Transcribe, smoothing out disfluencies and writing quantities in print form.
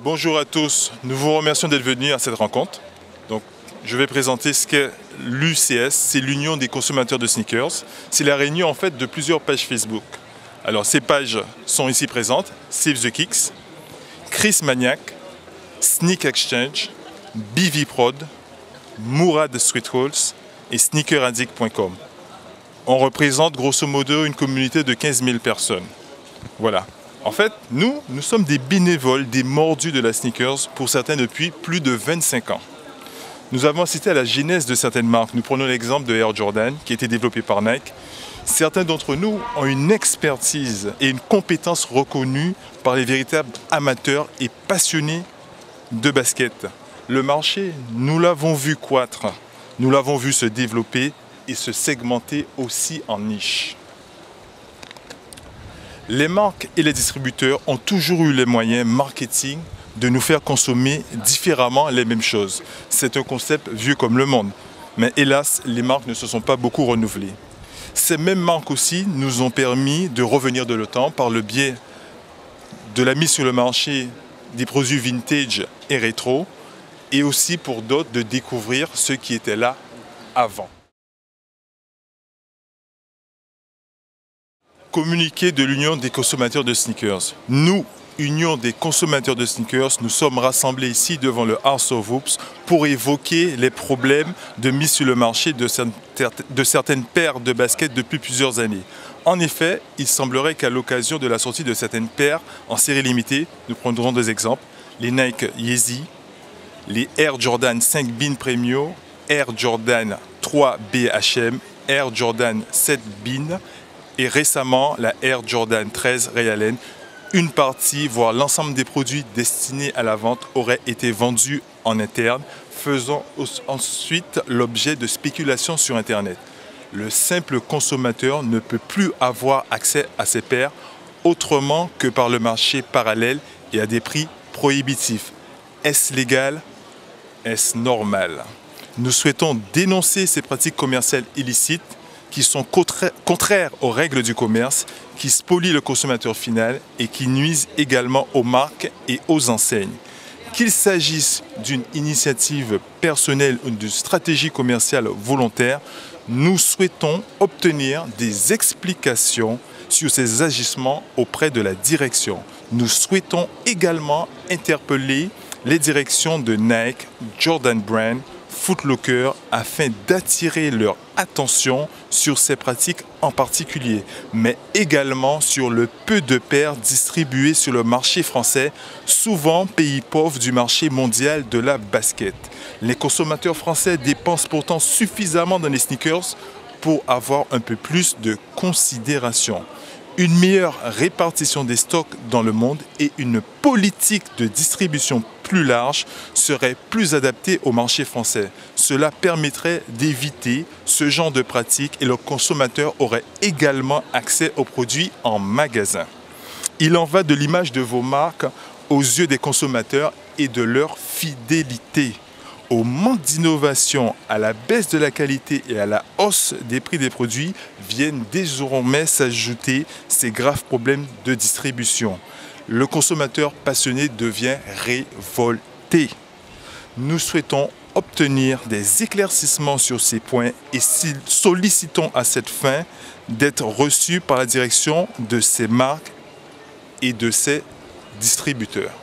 Bonjour à tous, nous vous remercions d'être venus à cette rencontre. Donc, je vais présenter ce qu'est l'UCS, c'est l'Union des consommateurs de sneakers. C'est la réunion en fait de plusieurs pages Facebook. Alors ces pages sont ici présentes, Save the Kicks, Chris Maniac, Sneak Exchange, BV Prod, Mourad Street Halls et sneakeraddict.com. On représente grosso modo une communauté de 15 000 personnes. Voilà. En fait, nous sommes des bénévoles, des mordus de la sneakers, pour certains depuis plus de 25 ans. Nous avons assisté à la genèse de certaines marques. Nous prenons l'exemple de Air Jordan, qui a été développé par Nike. Certains d'entre nous ont une expertise et une compétence reconnue par les véritables amateurs et passionnés de basket. Le marché, nous l'avons vu croître, nous l'avons vu se développer et se segmenter aussi en niche. Les marques et les distributeurs ont toujours eu les moyens marketing de nous faire consommer différemment les mêmes choses. C'est un concept vieux comme le monde. Mais hélas, les marques ne se sont pas beaucoup renouvelées. Ces mêmes marques aussi nous ont permis de revenir de le temps par le biais de la mise sur le marché des produits vintage et rétro, et aussi pour d'autres de découvrir ce qui était là avant. Communiqué de l'Union des consommateurs de sneakers. Nous, Union des consommateurs de sneakers, nous sommes rassemblés ici devant le House of Hoops pour évoquer les problèmes de mise sur le marché de certaines paires de baskets depuis plusieurs années. En effet, il semblerait qu'à l'occasion de la sortie de certaines paires en série limitée, nous prendrons deux exemples, les Nike Yeezy, les Air Jordan 5 Bean Premium, Air Jordan 3 BHM, Air Jordan 7 Bean, et récemment la Air Jordan 13 Ray Allen. Une partie, voire l'ensemble des produits destinés à la vente auraient été vendus en interne, faisant ensuite l'objet de spéculations sur Internet. Le simple consommateur ne peut plus avoir accès à ces paires autrement que par le marché parallèle et à des prix prohibitifs. Est-ce légal? Est-ce normal? Nous souhaitons dénoncer ces pratiques commerciales illicites qui sont contraires aux règles du commerce, qui spolient le consommateur final et qui nuisent également aux marques et aux enseignes. Qu'il s'agisse d'une initiative personnelle ou d'une stratégie commerciale volontaire, nous souhaitons obtenir des explications sur ces agissements auprès de la direction. Nous souhaitons également interpeller les directions de Nike, Jordan Brand, Foot Locker afin d'attirer leur attention sur ces pratiques en particulier, mais également sur le peu de paires distribuées sur le marché français, souvent pays pauvre du marché mondial de la basket. Les consommateurs français dépensent pourtant suffisamment dans les sneakers pour avoir un peu plus de considération. Une meilleure répartition des stocks dans le monde et une politique de distribution plus large serait plus adaptée au marché français. Cela permettrait d'éviter ce genre de pratiques et le consommateur aurait également accès aux produits en magasin. Il en va de l'image de vos marques aux yeux des consommateurs et de leur fidélité. Au manque d'innovation, à la baisse de la qualité et à la hausse des prix des produits viennent désormais s'ajouter ces graves problèmes de distribution. Le consommateur passionné devient révolté. Nous souhaitons obtenir des éclaircissements sur ces points et sollicitons à cette fin d'être reçus par la direction de ces marques et de ces distributeurs.